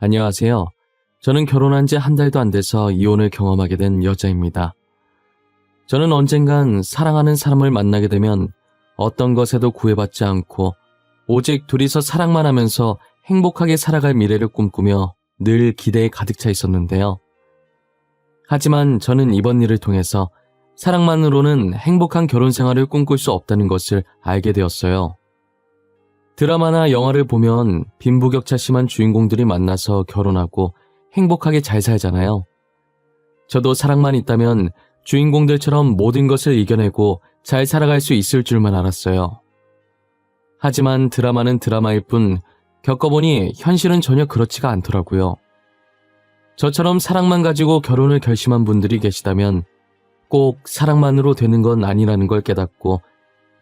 안녕하세요. 저는 결혼한 지 한 달도 안 돼서 이혼을 경험하게 된 여자입니다. 저는 언젠간 사랑하는 사람을 만나게 되면 어떤 것에도 구애받지 않고 오직 둘이서 사랑만 하면서 행복하게 살아갈 미래를 꿈꾸며 늘 기대에 가득 차 있었는데요. 하지만 저는 이번 일을 통해서 사랑만으로는 행복한 결혼 생활을 꿈꿀 수 없다는 것을 알게 되었어요. 드라마나 영화를 보면 빈부격차 심한 주인공들이 만나서 결혼하고 행복하게 잘 살잖아요. 저도 사랑만 있다면 주인공들처럼 모든 것을 이겨내고 잘 살아갈 수 있을 줄만 알았어요. 하지만 드라마는 드라마일 뿐 겪어보니 현실은 전혀 그렇지가 않더라고요. 저처럼 사랑만 가지고 결혼을 결심한 분들이 계시다면 꼭 사랑만으로 되는 건 아니라는 걸 깨닫고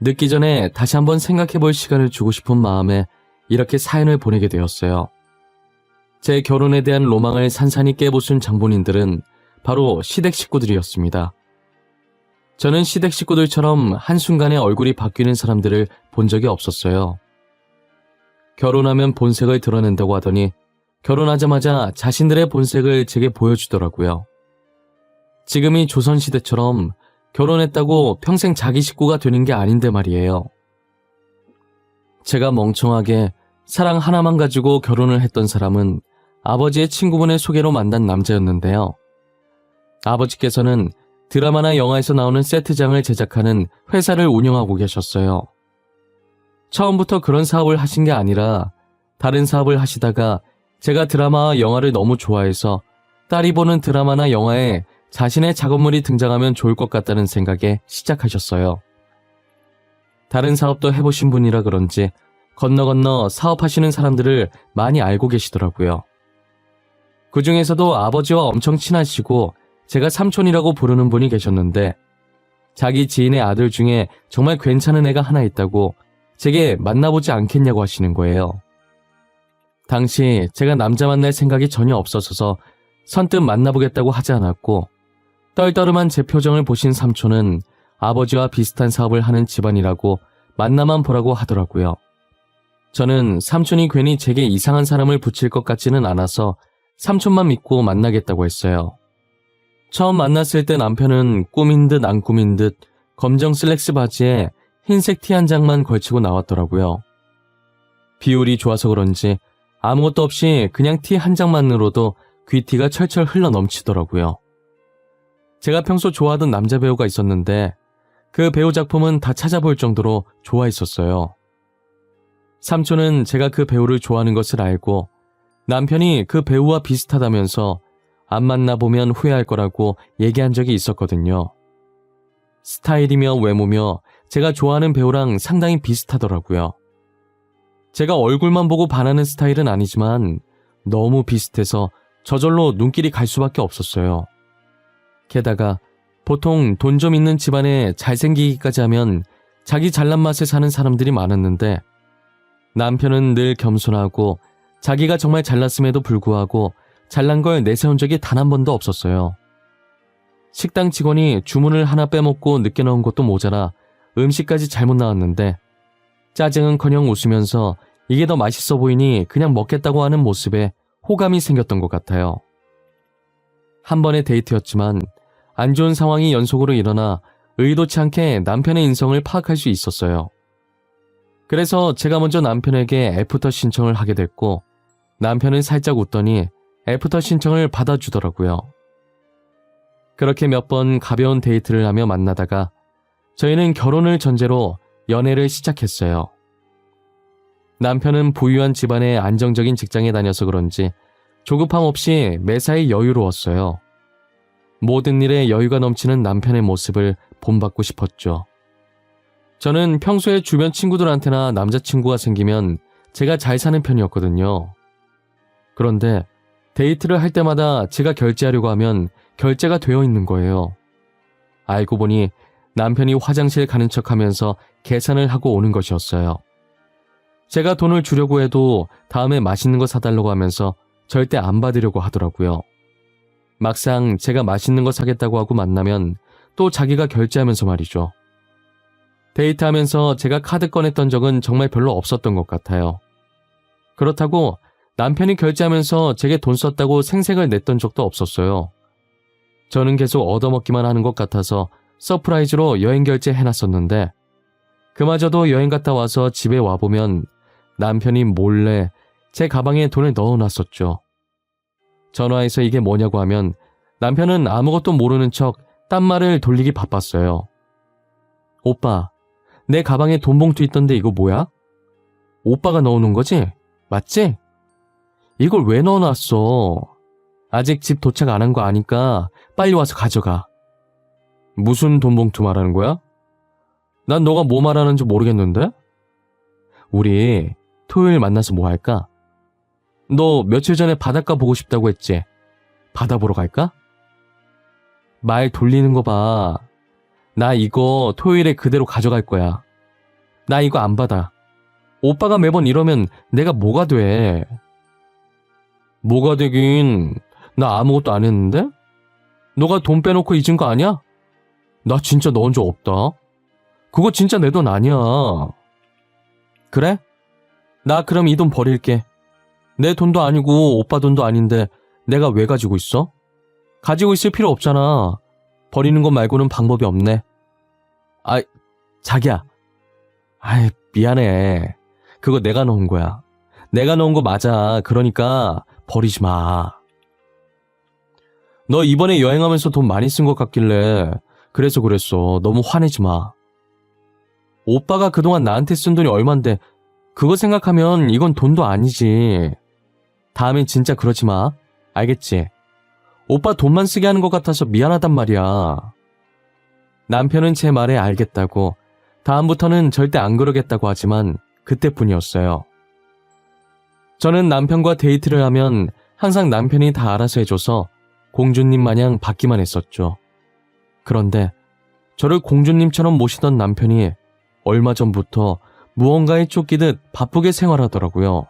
늦기 전에 다시 한번 생각해볼 시간을 주고 싶은 마음에 이렇게 사연을 보내게 되었어요. 제 결혼에 대한 로망을 산산이 깨부순 장본인들은 바로 시댁 식구들이었습니다. 저는 시댁 식구들처럼 한순간에 얼굴이 바뀌는 사람들을 본 적이 없었어요. 결혼하면 본색을 드러낸다고 하더니 결혼하자마자 자신들의 본색을 제게 보여주더라고요. 지금이 조선시대처럼 결혼했다고 평생 자기 식구가 되는 게 아닌데 말이에요. 제가 멍청하게 사랑 하나만 가지고 결혼을 했던 사람은 아버지의 친구분의 소개로 만난 남자였는데요. 아버지께서는 드라마나 영화에서 나오는 세트장을 제작하는 회사를 운영하고 계셨어요. 처음부터 그런 사업을 하신 게 아니라 다른 사업을 하시다가 제가 드라마와 영화를 너무 좋아해서 딸이 보는 드라마나 영화에 자신의 작업물이 등장하면 좋을 것 같다는 생각에 시작하셨어요. 다른 사업도 해보신 분이라 그런지 건너 사업하시는 사람들을 많이 알고 계시더라고요. 그 중에서도 아버지와 엄청 친하시고 제가 삼촌이라고 부르는 분이 계셨는데 자기 지인의 아들 중에 정말 괜찮은 애가 하나 있다고 제게 만나보지 않겠냐고 하시는 거예요. 당시 제가 남자 만날 생각이 전혀 없었어서 선뜻 만나보겠다고 하지 않았고 떨떠름한 제 표정을 보신 삼촌은 아버지와 비슷한 사업을 하는 집안이라고 만나만 보라고 하더라고요. 저는 삼촌이 괜히 제게 이상한 사람을 붙일 것 같지는 않아서 삼촌만 믿고 만나겠다고 했어요. 처음 만났을 때 남편은 꾸민 듯 안 꾸민 듯 검정 슬랙스 바지에 흰색 티 한 장만 걸치고 나왔더라고요. 비율이 좋아서 그런지 아무것도 없이 그냥 티 한 장만으로도 귀티가 철철 흘러 넘치더라고요. 제가 평소 좋아하던 남자 배우가 있었는데 그 배우 작품은 다 찾아볼 정도로 좋아했었어요. 삼촌은 제가 그 배우를 좋아하는 것을 알고 남편이 그 배우와 비슷하다면서 안 만나보면 후회할 거라고 얘기한 적이 있었거든요. 스타일이며 외모며 제가 좋아하는 배우랑 상당히 비슷하더라고요. 제가 얼굴만 보고 반하는 스타일은 아니지만 너무 비슷해서 저절로 눈길이 갈 수밖에 없었어요. 게다가 보통 돈 좀 있는 집안에 잘생기기까지 하면 자기 잘난 맛에 사는 사람들이 많았는데 남편은 늘 겸손하고 자기가 정말 잘났음에도 불구하고 잘난 걸 내세운 적이 단 한 번도 없었어요. 식당 직원이 주문을 하나 빼먹고 늦게 나온 것도 모자라 음식까지 잘못 나왔는데 짜증은커녕 웃으면서 이게 더 맛있어 보이니 그냥 먹겠다고 하는 모습에 호감이 생겼던 것 같아요. 한 번의 데이트였지만 안 좋은 상황이 연속으로 일어나 의도치 않게 남편의 인성을 파악할 수 있었어요. 그래서 제가 먼저 남편에게 애프터 신청을 하게 됐고 남편은 살짝 웃더니 애프터 신청을 받아주더라고요. 그렇게 몇 번 가벼운 데이트를 하며 만나다가 저희는 결혼을 전제로 연애를 시작했어요. 남편은 부유한 집안의 안정적인 직장에 다녀서 그런지 조급함 없이 매사에 여유로웠어요. 모든 일에 여유가 넘치는 남편의 모습을 본받고 싶었죠. 저는 평소에 주변 친구들한테나 남자친구가 생기면 제가 잘 사는 편이었거든요. 그런데 데이트를 할 때마다 제가 결제하려고 하면 결제가 되어 있는 거예요. 알고 보니 남편이 화장실 가는 척하면서 계산을 하고 오는 것이었어요. 제가 돈을 주려고 해도 다음에 맛있는 거 사달라고 하면서 절대 안 받으려고 하더라고요. 막상 제가 맛있는 거 사겠다고 하고 만나면 또 자기가 결제하면서 말이죠. 데이트하면서 제가 카드 꺼냈던 적은 정말 별로 없었던 것 같아요. 그렇다고 남편이 결제하면서 제게 돈 썼다고 생색을 냈던 적도 없었어요. 저는 계속 얻어먹기만 하는 것 같아서 서프라이즈로 여행 결제 해놨었는데 그마저도 여행 갔다 와서 집에 와보면 남편이 몰래 제 가방에 돈을 넣어놨었죠. 전화해서 이게 뭐냐고 하면 남편은 아무것도 모르는 척 딴 말을 돌리기 바빴어요. 오빠, 내 가방에 돈 봉투 있던데 이거 뭐야? 오빠가 넣어놓은 거지? 맞지? 이걸 왜 넣어놨어? 아직 집 도착 안 한 거 아니까 빨리 와서 가져가. 무슨 돈 봉투 말하는 거야? 난 너가 뭐 말하는지 모르겠는데? 우리 토요일 만나서 뭐 할까? 너 며칠 전에 바닷가 보고 싶다고 했지? 바다 보러 갈까? 말 돌리는 거 봐. 나 이거 토요일에 그대로 가져갈 거야. 나 이거 안 받아. 오빠가 매번 이러면 내가 뭐가 돼? 뭐가 되긴. 나 아무것도 안 했는데? 너가 돈 빼놓고 잊은 거 아니야? 나 진짜 넣은 적 없다. 그거 진짜 내 돈 아니야. 그래? 나 그럼 이 돈 버릴게. 내 돈도 아니고 오빠 돈도 아닌데 내가 왜 가지고 있어? 가지고 있을 필요 없잖아. 버리는 것 말고는 방법이 없네. 아, 자기야. 아이, 미안해. 그거 내가 넣은 거야. 내가 넣은 거 맞아. 그러니까 버리지 마. 너 이번에 여행하면서 돈 많이 쓴 것 같길래 그래서 그랬어. 너무 화내지 마. 오빠가 그동안 나한테 쓴 돈이 얼만데 그거 생각하면 이건 돈도 아니지. 다음엔 진짜 그러지 마. 알겠지? 오빠 돈만 쓰게 하는 것 같아서 미안하단 말이야. 남편은 제 말에 알겠다고, 다음부터는 절대 안 그러겠다고 하지만 그때뿐이었어요. 저는 남편과 데이트를 하면 항상 남편이 다 알아서 해줘서 공주님 마냥 받기만 했었죠. 그런데 저를 공주님처럼 모시던 남편이 얼마 전부터 무언가에 쫓기듯 바쁘게 생활하더라고요.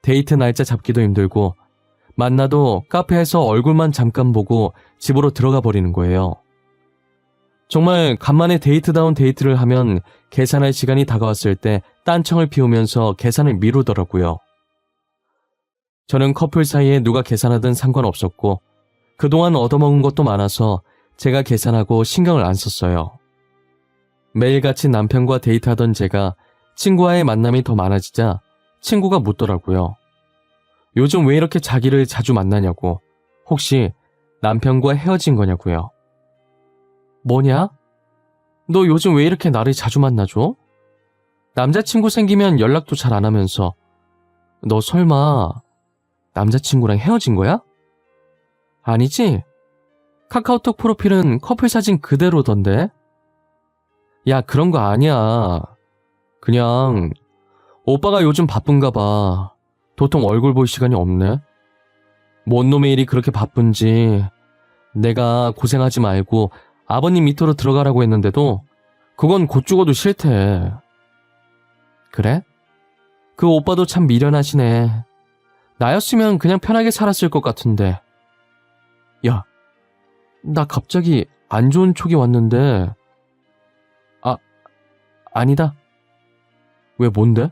데이트 날짜 잡기도 힘들고 만나도 카페에서 얼굴만 잠깐 보고 집으로 들어가 버리는 거예요. 정말 간만에 데이트다운 데이트를 하면 계산할 시간이 다가왔을 때 딴청을 피우면서 계산을 미루더라고요. 저는 커플 사이에 누가 계산하든 상관없었고 그동안 얻어먹은 것도 많아서 제가 계산하고 신경을 안 썼어요. 매일같이 남편과 데이트하던 제가 친구와의 만남이 더 많아지자 친구가 묻더라고요. 요즘 왜 이렇게 자기를 자주 만나냐고, 혹시 남편과 헤어진 거냐고요. 뭐냐? 너 요즘 왜 이렇게 나를 자주 만나줘? 남자친구 생기면 연락도 잘 안 하면서. 너 설마 남자친구랑 헤어진 거야? 아니지? 카카오톡 프로필은 커플 사진 그대로던데? 야, 그런 거 아니야. 그냥 오빠가 요즘 바쁜가 봐. 도통 얼굴 볼 시간이 없네. 뭔 놈의 일이 그렇게 바쁜지. 내가 고생하지 말고 아버님 밑으로 들어가라고 했는데도 그건 곧 죽어도 싫대. 그래? 그 오빠도 참 미련하시네. 나였으면 그냥 편하게 살았을 것 같은데. 야, 나 갑자기 안 좋은 촉이 왔는데. 아니다. 왜 뭔데?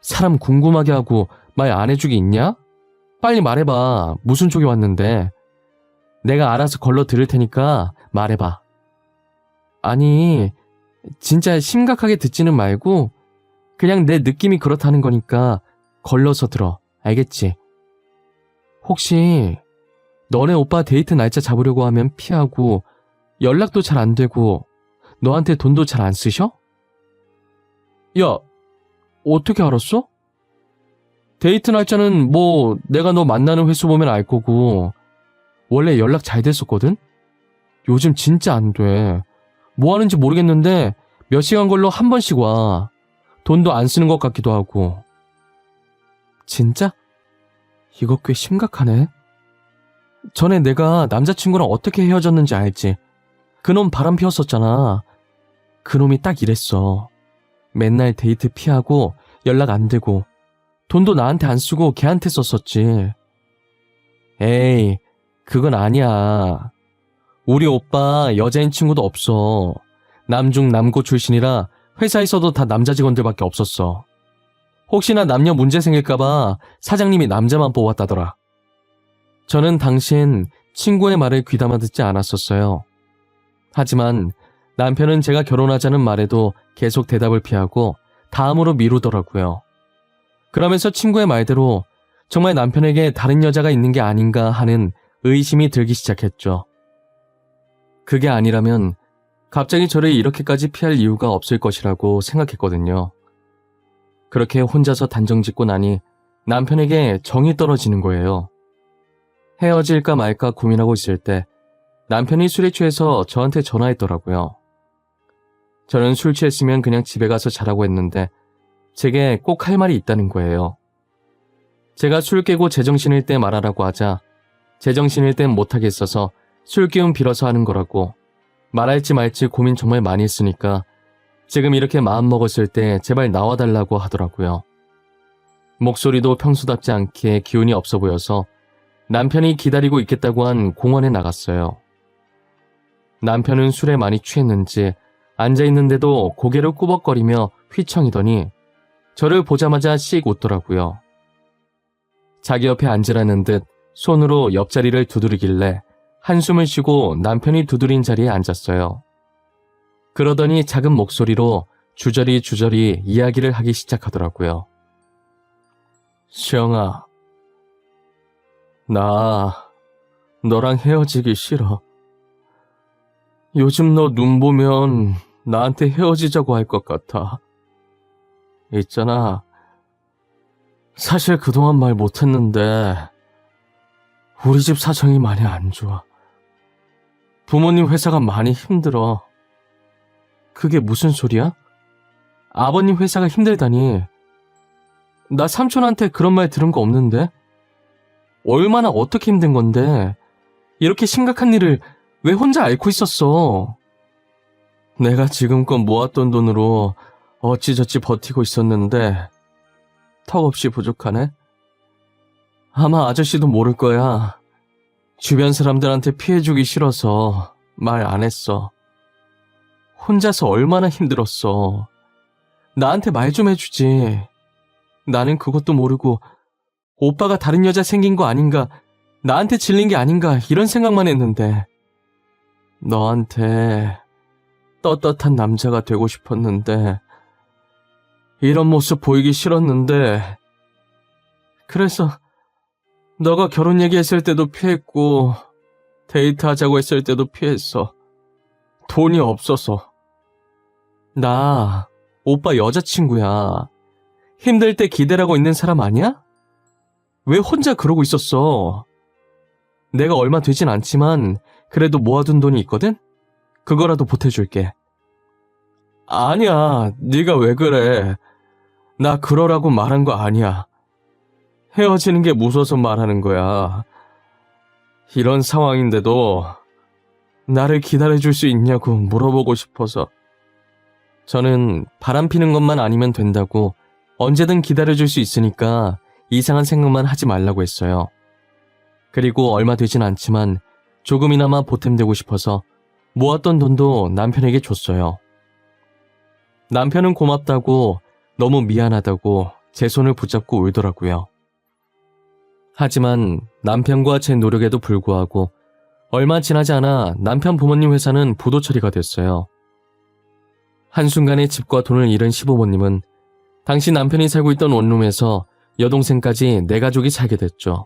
사람 궁금하게 하고 말 안 해주기 있냐? 빨리 말해봐. 무슨 촉이 왔는데. 내가 알아서 걸러 들을 테니까 말해봐. 아니, 진짜 심각하게 듣지는 말고 그냥 내 느낌이 그렇다는 거니까 걸러서 들어. 알겠지? 혹시 너네 오빠 데이트 날짜 잡으려고 하면 피하고 연락도 잘 안 되고 너한테 돈도 잘 안 쓰셔? 야, 어떻게 알았어? 데이트 날짜는 뭐 내가 너 만나는 횟수 보면 알 거고 원래 연락 잘 됐었거든? 요즘 진짜 안 돼. 뭐 하는지 모르겠는데 몇 시간 걸러 한 번씩 와. 돈도 안 쓰는 것 같기도 하고. 진짜? 이거 꽤 심각하네. 전에 내가 남자친구랑 어떻게 헤어졌는지 알지? 그놈 바람 피웠었잖아. 그놈이 딱 이랬어. 맨날 데이트 피하고 연락 안 되고 돈도 나한테 안 쓰고 걔한테 썼었지. 에이, 그건 아니야. 우리 오빠 여자인 친구도 없어. 남중 남고 출신이라 회사에서도 다 남자 직원들밖에 없었어. 혹시나 남녀 문제 생길까봐 사장님이 남자만 뽑았다더라. 저는 당시엔 친구의 말을 귀담아 듣지 않았었어요. 하지만 남편은 제가 결혼하자는 말에도 계속 대답을 피하고 다음으로 미루더라고요. 그러면서 친구의 말대로 정말 남편에게 다른 여자가 있는 게 아닌가 하는 의심이 들기 시작했죠. 그게 아니라면 갑자기 저를 이렇게까지 피할 이유가 없을 것이라고 생각했거든요. 그렇게 혼자서 단정 짓고 나니 남편에게 정이 떨어지는 거예요. 헤어질까 말까 고민하고 있을 때 남편이 술에 취해서 저한테 전화했더라고요. 저는 술 취했으면 그냥 집에 가서 자라고 했는데 제게 꼭 할 말이 있다는 거예요. 제가 술 깨고 제정신일 때 말하라고 하자 제정신일 땐 못하겠어서 술 기운 빌어서 하는 거라고, 말할지 말지 고민 정말 많이 했으니까 지금 이렇게 마음먹었을 때 제발 나와달라고 하더라고요. 목소리도 평소답지 않게 기운이 없어 보여서 남편이 기다리고 있겠다고 한 공원에 나갔어요. 남편은 술에 많이 취했는지 앉아있는데도 고개를 꾸벅거리며 휘청이더니 저를 보자마자 씩 웃더라고요. 자기 옆에 앉으라는 듯 손으로 옆자리를 두드리길래 한숨을 쉬고 남편이 두드린 자리에 앉았어요. 그러더니 작은 목소리로 주저리 이야기를 하기 시작하더라고요. 시영아, 나 너랑 헤어지기 싫어. 요즘 너 눈 보면 나한테 헤어지자고 할 것 같아. 있잖아, 사실 그동안 말 못했는데 우리 집 사정이 많이 안 좋아. 부모님 회사가 많이 힘들어. 그게 무슨 소리야? 아버님 회사가 힘들다니. 나 삼촌한테 그런 말 들은 거 없는데? 얼마나 어떻게 힘든 건데 이렇게 심각한 일을 왜 혼자 앓고 있었어? 내가 지금껏 모았던 돈으로 어찌저찌 버티고 있었는데 턱없이 부족하네? 아마 아저씨도 모를 거야. 주변 사람들한테 피해주기 싫어서 말 안 했어. 혼자서 얼마나 힘들었어. 나한테 말 좀 해주지. 나는 그것도 모르고 오빠가 다른 여자 생긴 거 아닌가, 나한테 질린 게 아닌가 이런 생각만 했는데 너한테 떳떳한 남자가 되고 싶었는데 이런 모습 보이기 싫었는데 그래서 너가 결혼 얘기했을 때도 피했고 데이트하자고 했을 때도 피했어. 돈이 없어서. 나 오빠 여자친구야. 힘들 때 기대라고 있는 사람 아니야? 왜 혼자 그러고 있었어? 내가 얼마 되진 않지만 그래도 모아둔 돈이 있거든? 그거라도 보태줄게. 아니야, 네가 왜 그래. 나 그러라고 말한 거 아니야. 헤어지는 게 무서워서 말하는 거야. 이런 상황인데도 나를 기다려줄 수 있냐고 물어보고 싶어서. 저는 바람 피는 것만 아니면 된다고, 언제든 기다려줄 수 있으니까 이상한 생각만 하지 말라고 했어요. 그리고 얼마 되진 않지만 조금이나마 보탬되고 싶어서 모았던 돈도 남편에게 줬어요. 남편은 고맙다고, 너무 미안하다고 제 손을 붙잡고 울더라고요. 하지만 남편과 제 노력에도 불구하고 얼마 지나지 않아 남편 부모님 회사는 부도 처리가 됐어요. 한순간에 집과 돈을 잃은 시부모님은 당시 남편이 살고 있던 원룸에서 여동생까지 네 가족이 살게 됐죠.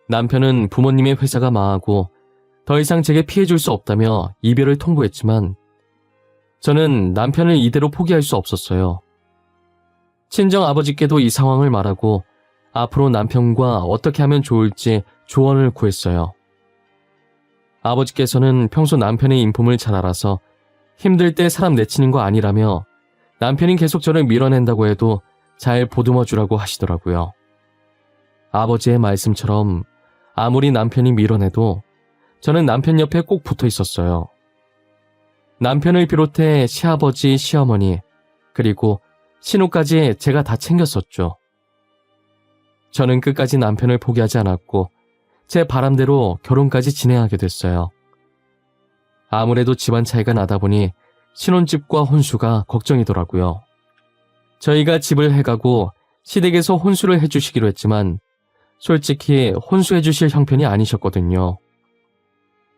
남편은 부모님의 회사가 망하고 더 이상 제게 피해줄 수 없다며 이별을 통보했지만 저는 남편을 이대로 포기할 수 없었어요. 친정 아버지께도 이 상황을 말하고 앞으로 남편과 어떻게 하면 좋을지 조언을 구했어요. 아버지께서는 평소 남편의 인품을 잘 알아서 힘들 때 사람 내치는 거 아니라며 남편이 계속 저를 밀어낸다고 해도 잘 보듬어 주라고 하시더라고요. 아버지의 말씀처럼 아무리 남편이 밀어내도 저는 남편 옆에 꼭 붙어 있었어요. 남편을 비롯해 시아버지, 시어머니, 그리고 신우까지 제가 다 챙겼었죠. 저는 끝까지 남편을 포기하지 않았고 제 바람대로 결혼까지 진행하게 됐어요. 아무래도 집안 차이가 나다 보니 신혼집과 혼수가 걱정이더라고요. 저희가 집을 해가고 시댁에서 혼수를 해주시기로 했지만 솔직히 혼수해주실 형편이 아니셨거든요.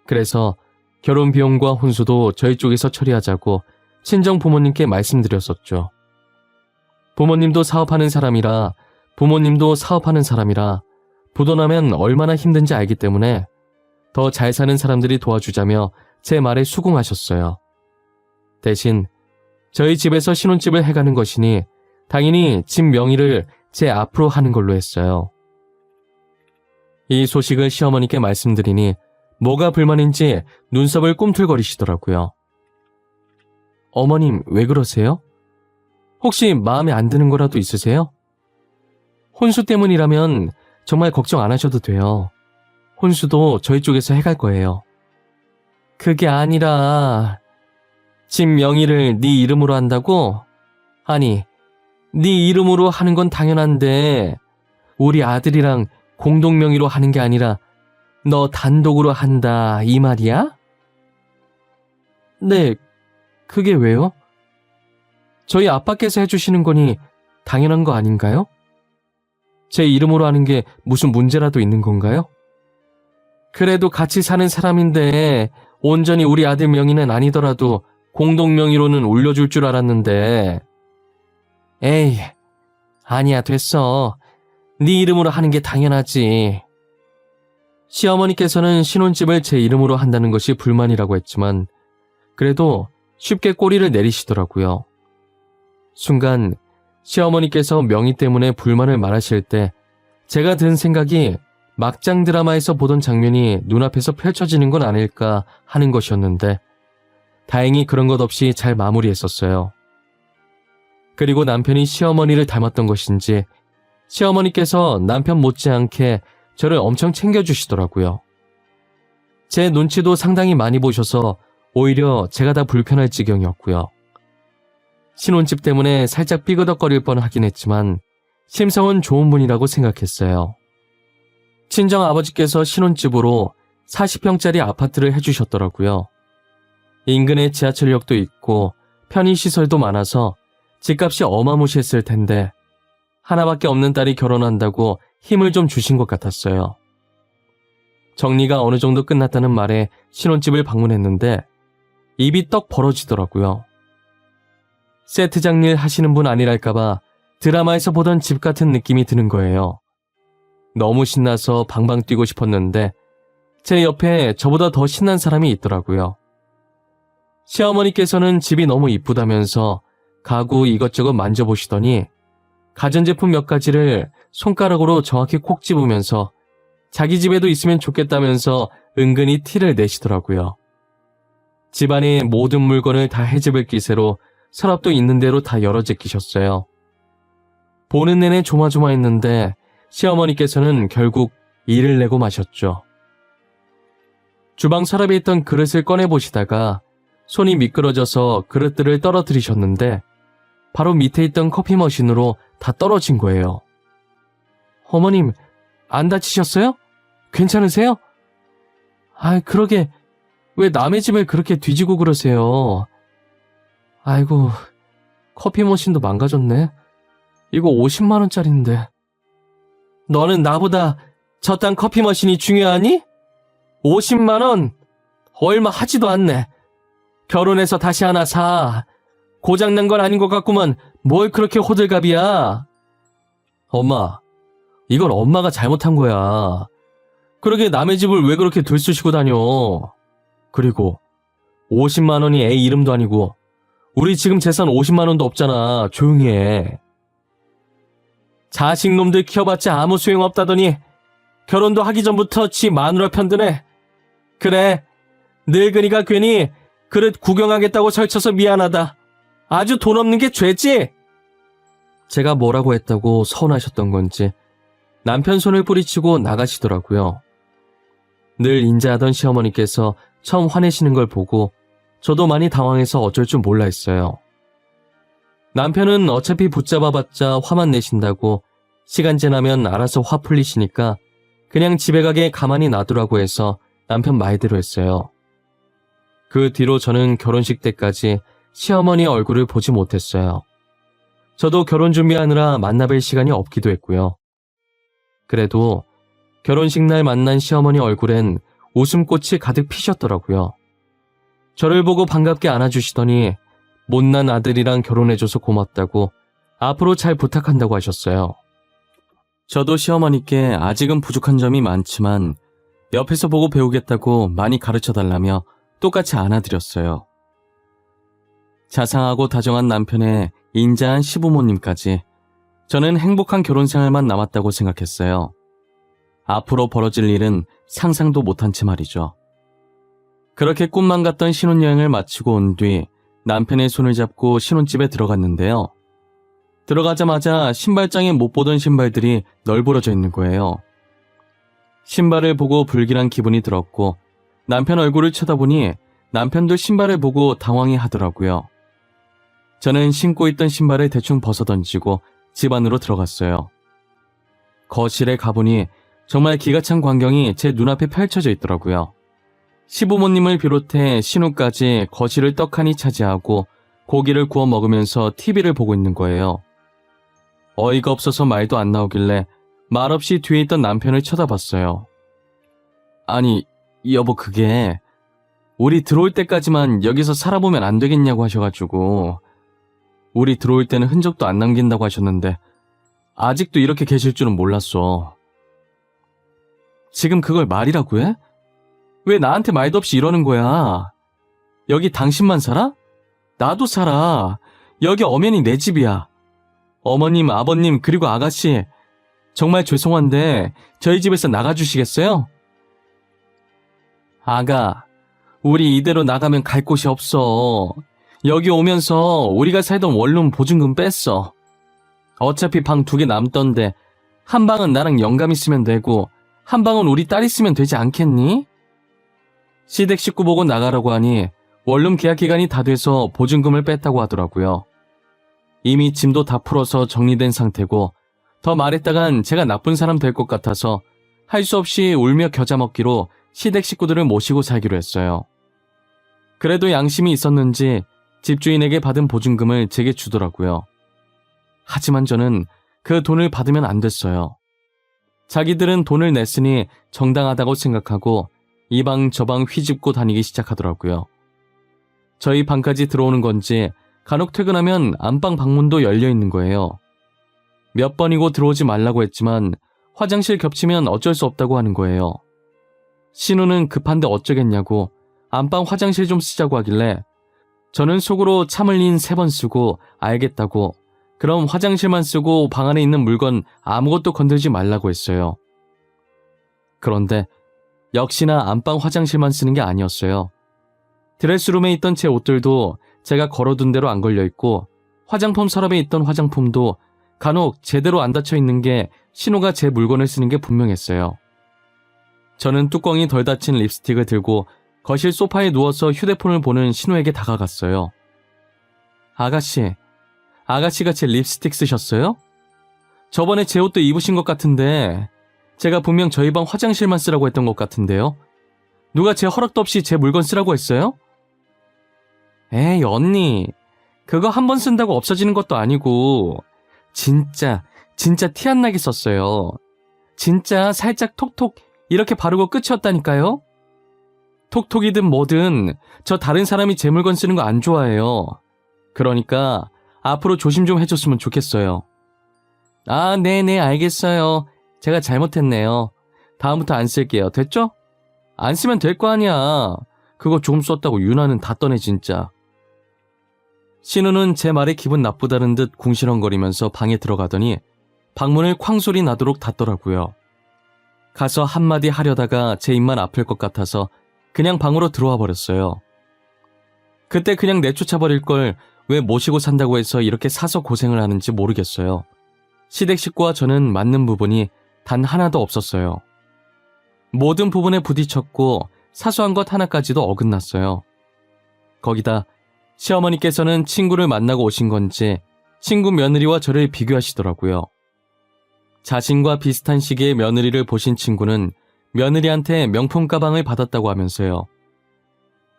그래서 결혼 비용과 혼수도 저희 쪽에서 처리하자고 친정 부모님께 말씀드렸었죠. 부모님도 사업하는 사람이라 부도나면 얼마나 힘든지 알기 때문에 더 잘 사는 사람들이 도와주자며 제 말에 수긍하셨어요. 대신 저희 집에서 신혼집을 해가는 것이니 당연히 집 명의를 제 앞으로 하는 걸로 했어요. 이 소식을 시어머니께 말씀드리니 뭐가 불만인지 눈썹을 꿈틀거리시더라고요. 어머님, 왜 그러세요? 혹시 마음에 안 드는 거라도 있으세요? 혼수 때문이라면 정말 걱정 안 하셔도 돼요. 혼수도 저희 쪽에서 해갈 거예요. 그게 아니라 집 명의를 네 이름으로 한다고? 아니, 네 이름으로 하는 건 당연한데 우리 아들이랑 공동 명의로 하는 게 아니라 너 단독으로 한다 이 말이야? 네, 그게 왜요? 저희 아빠께서 해주시는 거니 당연한 거 아닌가요? 제 이름으로 하는 게 무슨 문제라도 있는 건가요? 그래도 같이 사는 사람인데 온전히 우리 아들 명의는 아니더라도 공동 명의로는 올려줄 줄 알았는데. 에이, 아니야, 됐어. 네 이름으로 하는 게 당연하지. 시어머니께서는 신혼집을 제 이름으로 한다는 것이 불만이라고 했지만 그래도 쉽게 꼬리를 내리시더라고요. 순간 시어머니께서 명의 때문에 불만을 말하실 때 제가 든 생각이 막장 드라마에서 보던 장면이 눈앞에서 펼쳐지는 건 아닐까 하는 것이었는데 다행히 그런 것 없이 잘 마무리했었어요. 그리고 남편이 시어머니를 닮았던 것인지 시어머니께서 남편 못지않게 저를 엄청 챙겨주시더라고요. 제 눈치도 상당히 많이 보셔서 오히려 제가 다 불편할 지경이었고요. 신혼집 때문에 살짝 삐그덕거릴 뻔하긴 했지만 심성은 좋은 분이라고 생각했어요. 친정 아버지께서 신혼집으로 40평짜리 아파트를 해주셨더라고요. 인근에 지하철역도 있고 편의시설도 많아서 집값이 어마무시했을 텐데 하나밖에 없는 딸이 결혼한다고 힘을 좀 주신 것 같았어요. 정리가 어느 정도 끝났다는 말에 신혼집을 방문했는데 입이 떡 벌어지더라고요. 세트장 일 하시는 분 아니랄까봐 드라마에서 보던 집 같은 느낌이 드는 거예요. 너무 신나서 방방 뛰고 싶었는데 제 옆에 저보다 더 신난 사람이 있더라고요. 시어머니께서는 집이 너무 이쁘다면서 가구 이것저것 만져보시더니 가전제품 몇 가지를 손가락으로 정확히 콕 집으면서 자기 집에도 있으면 좋겠다면서 은근히 티를 내시더라고요. 집안의 모든 물건을 다 헤집을 기세로 서랍도 있는 대로 다 열어 제끼셨어요. 보는 내내 조마조마했는데 시어머니께서는 결국 일을 내고 마셨죠. 주방 서랍에 있던 그릇을 꺼내보시다가 손이 미끄러져서 그릇들을 떨어뜨리셨는데 바로 밑에 있던 커피 머신으로 다 떨어진 거예요. 어머님, 안 다치셨어요? 괜찮으세요? 그러게 왜 남의 집을 그렇게 뒤지고 그러세요? 아이고, 커피 머신도 망가졌네. 이거 50만 원짜리인데. 너는 나보다 저딴 커피 머신이 중요하니? 50만 원? 얼마 하지도 않네. 결혼해서 다시 하나 사. 고장난 건 아닌 것 같구만 뭘 그렇게 호들갑이야. 엄마, 이건 엄마가 잘못한 거야. 그러게 남의 집을 왜 그렇게 들쑤시고 다녀. 그리고 50만 원이 애 이름도 아니고 우리 지금 재산 50만 원도 없잖아. 조용히 해. 자식놈들 키워봤자 아무 소용없다더니 결혼도 하기 전부터 지 마누라 편드네. 그래, 늙은이가 괜히 그릇 구경하겠다고 설쳐서 미안하다. 아주 돈 없는 게 죄지? 제가 뭐라고 했다고 서운하셨던 건지 남편 손을 뿌리치고 나가시더라고요. 늘 인자하던 시어머니께서 처음 화내시는 걸 보고 저도 많이 당황해서 어쩔 줄 몰라 했어요. 남편은 어차피 붙잡아봤자 화만 내신다고 시간 지나면 알아서 화 풀리시니까 그냥 집에 가게 가만히 놔두라고 해서 남편 말대로 했어요. 그 뒤로 저는 결혼식 때까지 시어머니 얼굴을 보지 못했어요. 저도 결혼 준비하느라 만나뵐 시간이 없기도 했고요. 그래도 결혼식 날 만난 시어머니 얼굴엔 웃음꽃이 가득 피셨더라고요. 저를 보고 반갑게 안아주시더니 못난 아들이랑 결혼해줘서 고맙다고 앞으로 잘 부탁한다고 하셨어요. 저도 시어머니께 아직은 부족한 점이 많지만 옆에서 보고 배우겠다고 많이 가르쳐달라며 똑같이 안아드렸어요. 자상하고 다정한 남편의 인자한 시부모님까지 저는 행복한 결혼 생활만 남았다고 생각했어요. 앞으로 벌어질 일은 상상도 못한 채 말이죠. 그렇게 꿈만 같던 신혼여행을 마치고 온 뒤 남편의 손을 잡고 신혼집에 들어갔는데요. 들어가자마자 신발장에 못 보던 신발들이 널브러져 있는 거예요. 신발을 보고 불길한 기분이 들었고 남편 얼굴을 쳐다보니 남편도 신발을 보고 당황해 하더라고요. 저는 신고 있던 신발을 대충 벗어던지고 집 안으로 들어갔어요. 거실에 가보니 정말 기가 찬 광경이 제 눈앞에 펼쳐져 있더라고요. 시부모님을 비롯해 신우까지 거실을 떡하니 차지하고 고기를 구워 먹으면서 TV를 보고 있는 거예요. 어이가 없어서 말도 안 나오길래 말없이 뒤에 있던 남편을 쳐다봤어요. 아니, 여보 그게 우리 들어올 때까지만 여기서 살아보면 안 되겠냐고 하셔가지고 우리 들어올 때는 흔적도 안 남긴다고 하셨는데 아직도 이렇게 계실 줄은 몰랐어. 지금 그걸 말이라고 해? 왜 나한테 말도 없이 이러는 거야? 여기 당신만 살아? 나도 살아. 여기 엄연히 내 집이야. 어머님, 아버님, 그리고 아가씨, 정말 죄송한데 저희 집에서 나가주시겠어요? 아가, 우리 이대로 나가면 갈 곳이 없어. 여기 오면서 우리가 살던 원룸 보증금 뺐어. 어차피 방 2개 남던데 한 방은 나랑 영감 있으면 되고 한 방은 우리 딸 있으면 되지 않겠니? 시댁 식구 보고 나가라고 하니 원룸 계약 기간이 다 돼서 보증금을 뺐다고 하더라고요. 이미 짐도 다 풀어서 정리된 상태고 더 말했다간 제가 나쁜 사람 될 것 같아서 할 수 없이 울며 겨자 먹기로 시댁 식구들을 모시고 살기로 했어요. 그래도 양심이 있었는지 집주인에게 받은 보증금을 제게 주더라고요. 하지만 저는 그 돈을 받으면 안 됐어요. 자기들은 돈을 냈으니 정당하다고 생각하고 이 방 저 방 휘집고 다니기 시작하더라고요. 저희 방까지 들어오는 건지 간혹 퇴근하면 안방 방문도 열려 있는 거예요. 몇 번이고 들어오지 말라고 했지만 화장실 겹치면 어쩔 수 없다고 하는 거예요. 신우는 급한데 어쩌겠냐고 안방 화장실 좀 쓰자고 하길래 저는 속으로 참 흘린 3번 쓰고 알겠다고 그럼 화장실만 쓰고 방 안에 있는 물건 아무것도 건들지 말라고 했어요. 그런데 역시나 안방 화장실만 쓰는 게 아니었어요. 드레스룸에 있던 제 옷들도 제가 걸어둔 대로 안 걸려있고 화장품 서랍에 있던 화장품도 간혹 제대로 안 닫혀 있는 게 신우가 제 물건을 쓰는 게 분명했어요. 저는 뚜껑이 덜 닫힌 립스틱을 들고 거실 소파에 누워서 휴대폰을 보는 신우에게 다가갔어요. 아가씨가 제 립스틱 쓰셨어요? 저번에 제 옷도 입으신 것 같은데 제가 분명 저희 방 화장실만 쓰라고 했던 것 같은데요. 누가 제 허락도 없이 제 물건 쓰라고 했어요? 에이 언니, 그거 한 번 쓴다고 없어지는 것도 아니고 진짜 티 안 나게 썼어요. 진짜 살짝 톡톡 이렇게 바르고 끝이었다니까요. 톡톡이든 뭐든 저 다른 사람이 제 물건 쓰는 거 안 좋아해요. 그러니까 앞으로 조심 좀 해줬으면 좋겠어요. 아, 네네 알겠어요. 제가 잘못했네요. 다음부터 안 쓸게요. 됐죠? 안 쓰면 될 거 아니야. 그거 조금 썼다고 유나는 다 떠네 진짜. 신우는 제 말에 기분 나쁘다는 듯 궁시렁거리면서 방에 들어가더니 방문을 쾅 소리 나도록 닫더라고요. 가서 한마디 하려다가 제 입만 아플 것 같아서 그냥 방으로 들어와 버렸어요. 그때 그냥 내쫓아버릴 걸 왜 모시고 산다고 해서 이렇게 사서 고생을 하는지 모르겠어요. 시댁 식구와 저는 맞는 부분이 단 하나도 없었어요. 모든 부분에 부딪혔고 사소한 것 하나까지도 어긋났어요. 거기다 시어머니께서는 친구를 만나고 오신 건지 친구 며느리와 저를 비교하시더라고요. 자신과 비슷한 시기에 며느리를 보신 친구는 며느리한테 명품 가방을 받았다고 하면서요.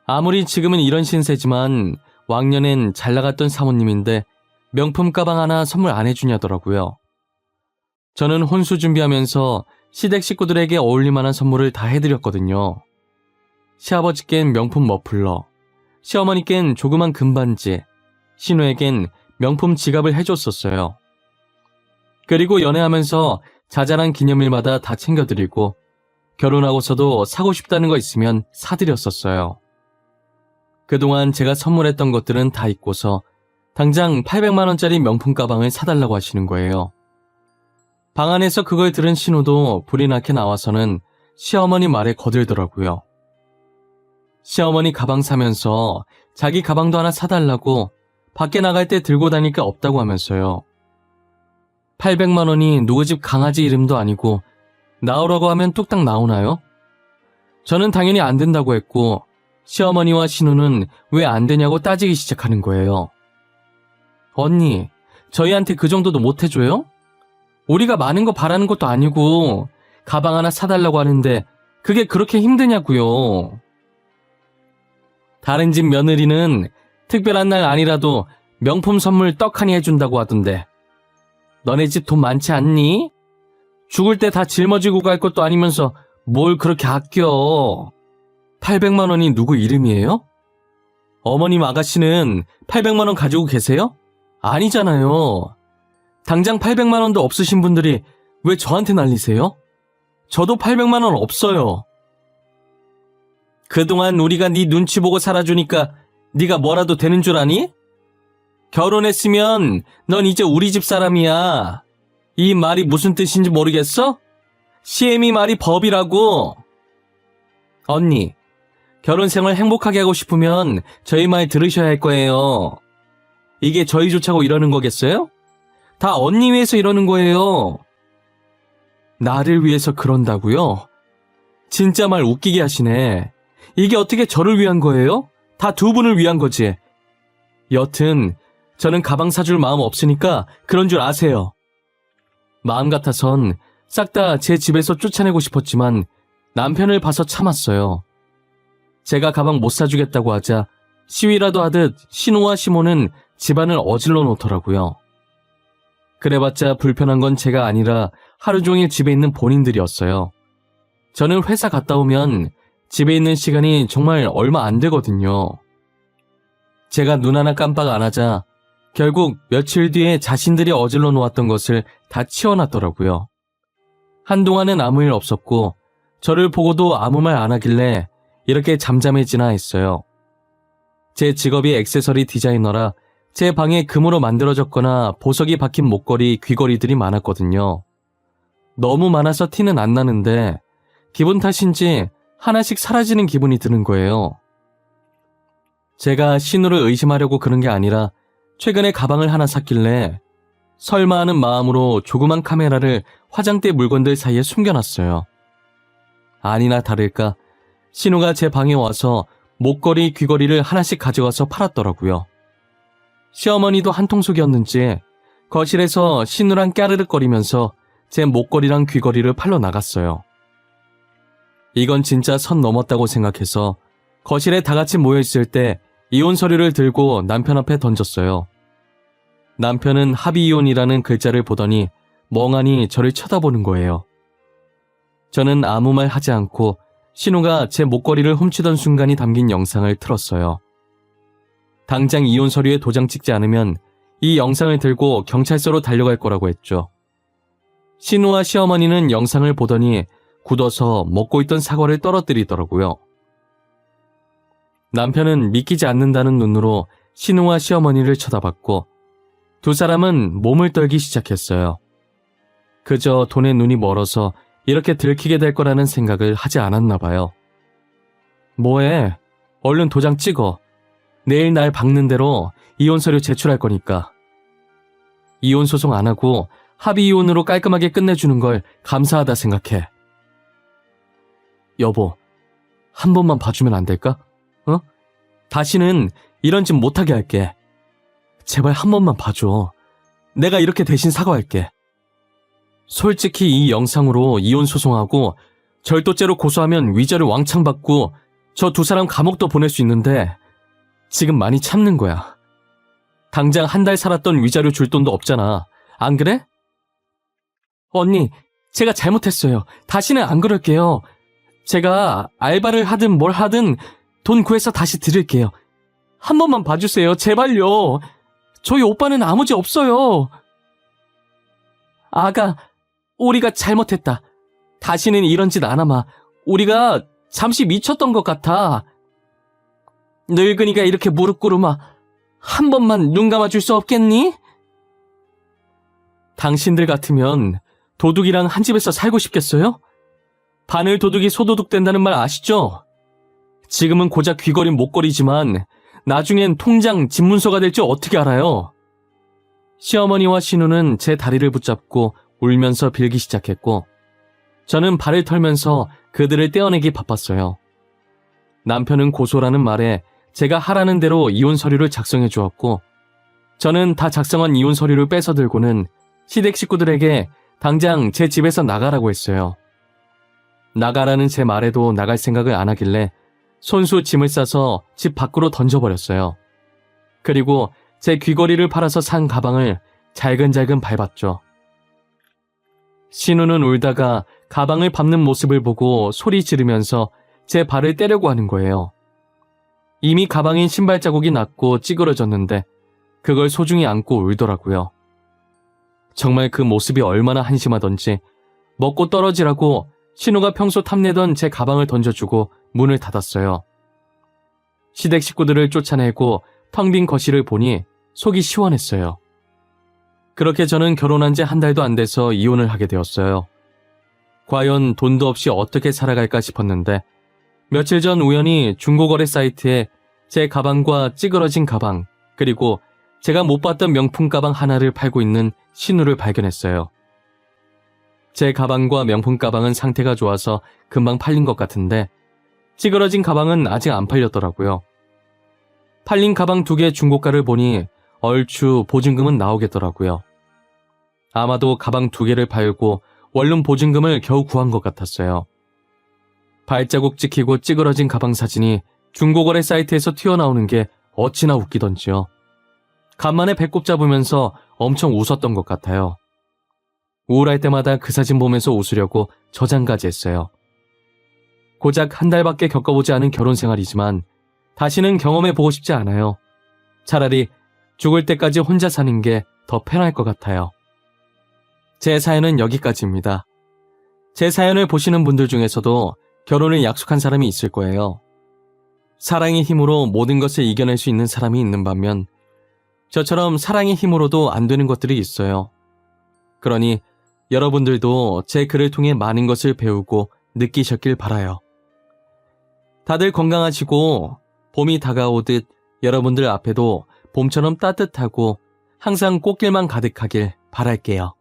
아무리 지금은 이런 신세지만 왕년엔 잘 나갔던 사모님인데 명품 가방 하나 선물 안 해주냐더라고요. 저는 혼수 준비하면서 시댁 식구들에게 어울릴만한 선물을 다 해드렸거든요. 시아버지께는 명품 머플러, 시어머니께는 조그만 금반지, 신우에겐 명품 지갑을 해줬었어요. 그리고 연애하면서 자잘한 기념일마다 다 챙겨드리고 결혼하고서도 사고 싶다는 거 있으면 사드렸었어요. 그동안 제가 선물했던 것들은 다 잊고서 당장 800만 원짜리 명품 가방을 사달라고 하시는 거예요. 방 안에서 그걸 들은 신우도 불이 나게 나와서는 시어머니 말에 거들더라고요. 시어머니 가방 사면서 자기 가방도 하나 사달라고 밖에 나갈 때 들고 다닐 게 없다고 하면서요. 800만 원이 누구 집 강아지 이름도 아니고 나오라고 하면 뚝딱 나오나요? 저는 당연히 안 된다고 했고 시어머니와 신우는 왜 안 되냐고 따지기 시작하는 거예요. 언니, 저희한테 그 정도도 못 해줘요? 우리가 많은 거 바라는 것도 아니고 가방 하나 사달라고 하는데 그게 그렇게 힘드냐고요. 다른 집 며느리는 특별한 날 아니라도 명품 선물 떡하니 해준다고 하던데 너네 집 돈 많지 않니? 죽을 때 다 짊어지고 갈 것도 아니면서 뭘 그렇게 아껴. 800만 원이 누구 이름이에요? 어머님 아가씨는 800만 원 가지고 계세요? 아니잖아요. 당장 800만 원도 없으신 분들이 왜 저한테 난리세요? 저도 800만 원 없어요. 그동안 우리가 네 눈치 보고 살아주니까 네가 뭐라도 되는 줄 아니? 결혼했으면 넌 이제 우리 집 사람이야. 이 말이 무슨 뜻인지 모르겠어? 시애미 말이 법이라고. 언니, 결혼 생활 행복하게 하고 싶으면 저희 말 들으셔야 할 거예요. 이게 저희 좋자고 이러는 거겠어요? 다 언니 위해서 이러는 거예요. 나를 위해서 그런다고요? 진짜 말 웃기게 하시네. 이게 어떻게 저를 위한 거예요? 다 두 분을 위한 거지. 여튼 저는 가방 사줄 마음 없으니까 그런 줄 아세요. 마음 같아선 싹 다 제 집에서 쫓아내고 싶었지만 남편을 봐서 참았어요. 제가 가방 못 사주겠다고 하자 시위라도 하듯 신우와 시모는 집안을 어질러 놓더라고요. 그래봤자 불편한 건 제가 아니라 하루 종일 집에 있는 본인들이었어요. 저는 회사 갔다 오면 집에 있는 시간이 정말 얼마 안 되거든요. 제가 눈 하나 깜빡 안 하자 결국 며칠 뒤에 자신들이 어질러 놓았던 것을 다 치워놨더라고요. 한동안은 아무 일 없었고 저를 보고도 아무 말 안 하길래 이렇게 잠잠해지나 했어요. 제 직업이 액세서리 디자이너라 제 방에 금으로 만들어졌거나 보석이 박힌 목걸이, 귀걸이들이 많았거든요. 너무 많아서 티는 안 나는데 기분 탓인지 하나씩 사라지는 기분이 드는 거예요. 제가 신우를 의심하려고 그런 게 아니라 최근에 가방을 하나 샀길래 설마 하는 마음으로 조그만 카메라를 화장대 물건들 사이에 숨겨놨어요. 아니나 다를까 신우가 제 방에 와서 목걸이, 귀걸이를 하나씩 가져가서 팔았더라고요. 시어머니도 한통속이었는지 거실에서 신우랑 까르륵거리면서 제 목걸이랑 귀걸이를 팔러 나갔어요. 이건 진짜 선 넘었다고 생각해서 거실에 다 같이 모여있을 때 이혼 서류를 들고 남편 앞에 던졌어요. 남편은 합의이혼이라는 글자를 보더니 멍하니 저를 쳐다보는 거예요. 저는 아무 말 하지 않고 신우가 제 목걸이를 훔치던 순간이 담긴 영상을 틀었어요. 당장 이혼 서류에 도장 찍지 않으면 이 영상을 들고 경찰서로 달려갈 거라고 했죠. 신우와 시어머니는 영상을 보더니 굳어서 먹고 있던 사과를 떨어뜨리더라고요. 남편은 믿기지 않는다는 눈으로 신우와 시어머니를 쳐다봤고 두 사람은 몸을 떨기 시작했어요. 그저 돈에 눈이 멀어서 이렇게 들키게 될 거라는 생각을 하지 않았나 봐요. 뭐해? 얼른 도장 찍어. 내일 날 박는 대로 이혼 서류 제출할 거니까. 이혼 소송 안 하고 합의 이혼으로 깔끔하게 끝내주는 걸 감사하다 생각해. 여보, 한 번만 봐주면 안 될까? 어? 다시는 이런 짓 못하게 할게. 제발 한 번만 봐줘. 내가 이렇게 대신 사과할게. 솔직히 이 영상으로 이혼 소송하고 절도죄로 고소하면 위자료 왕창 받고 저 두 사람 감옥도 보낼 수 있는데 지금 많이 참는 거야. 당장 한 달 살았던 위자료 줄 돈도 없잖아. 안 그래? 언니, 제가 잘못했어요. 다시는 안 그럴게요. 제가 알바를 하든 뭘 하든 돈 구해서 다시 드릴게요. 한 번만 봐주세요. 제발요. 저희 오빠는 아무 죄 없어요. 아가, 우리가 잘못했다. 다시는 이런 짓 안 하마. 우리가 잠시 미쳤던 것 같아. 늙은이가 이렇게 무릎 꿇으마. 한 번만 눈 감아줄 수 없겠니? 당신들 같으면 도둑이랑 한 집에서 살고 싶겠어요? 바늘 도둑이 소도둑 된다는 말 아시죠? 지금은 고작 귀걸이는 목걸이지만 나중엔 통장, 집문서가 될 줄 어떻게 알아요? 시어머니와 신우는 제 다리를 붙잡고 울면서 빌기 시작했고 저는 발을 털면서 그들을 떼어내기 바빴어요. 남편은 고소라는 말에 제가 하라는 대로 이혼 서류를 작성해 주었고 저는 다 작성한 이혼 서류를 뺏어 들고는 시댁 식구들에게 당장 제 집에서 나가라고 했어요. 나가라는 제 말에도 나갈 생각을 안 하길래 손수 짐을 싸서 집 밖으로 던져버렸어요. 그리고 제 귀걸이를 팔아서 산 가방을 잘근잘근 밟았죠. 신우는 울다가 가방을 밟는 모습을 보고 소리 지르면서 제 발을 떼려고 하는 거예요. 이미 가방엔 신발 자국이 났고 찌그러졌는데 그걸 소중히 안고 울더라고요. 정말 그 모습이 얼마나 한심하던지 먹고 떨어지라고 신우가 평소 탐내던 제 가방을 던져주고 문을 닫았어요. 시댁 식구들을 쫓아내고 텅 빈 거실을 보니 속이 시원했어요. 그렇게 저는 결혼한 지 한 달도 안 돼서 이혼을 하게 되었어요. 과연 돈도 없이 어떻게 살아갈까 싶었는데 며칠 전 우연히 중고거래 사이트에 제 가방과 찌그러진 가방 그리고 제가 못 봤던 명품 가방 하나를 팔고 있는 신우를 발견했어요. 제 가방과 명품 가방은 상태가 좋아서 금방 팔린 것 같은데 찌그러진 가방은 아직 안 팔렸더라고요. 팔린 가방 2개 중고가를 보니 얼추 보증금은 나오겠더라고요. 아마도 가방 2개를 팔고 원룸 보증금을 겨우 구한 것 같았어요. 발자국 찍히고 찌그러진 가방 사진이 중고거래 사이트에서 튀어나오는 게 어찌나 웃기던지요. 간만에 배꼽 잡으면서 엄청 웃었던 것 같아요. 우울할 때마다 그 사진 보면서 웃으려고 저장까지 했어요. 고작 한 달밖에 겪어보지 않은 결혼 생활이지만 다시는 경험해보고 싶지 않아요. 차라리 죽을 때까지 혼자 사는 게 더 편할 것 같아요. 제 사연은 여기까지입니다. 제 사연을 보시는 분들 중에서도 결혼을 약속한 사람이 있을 거예요. 사랑의 힘으로 모든 것을 이겨낼 수 있는 사람이 있는 반면 저처럼 사랑의 힘으로도 안 되는 것들이 있어요. 그러니 여러분들도 제 글을 통해 많은 것을 배우고 느끼셨길 바라요. 다들 건강하시고 봄이 다가오듯 여러분들 앞에도 봄처럼 따뜻하고 항상 꽃길만 가득하길 바랄게요.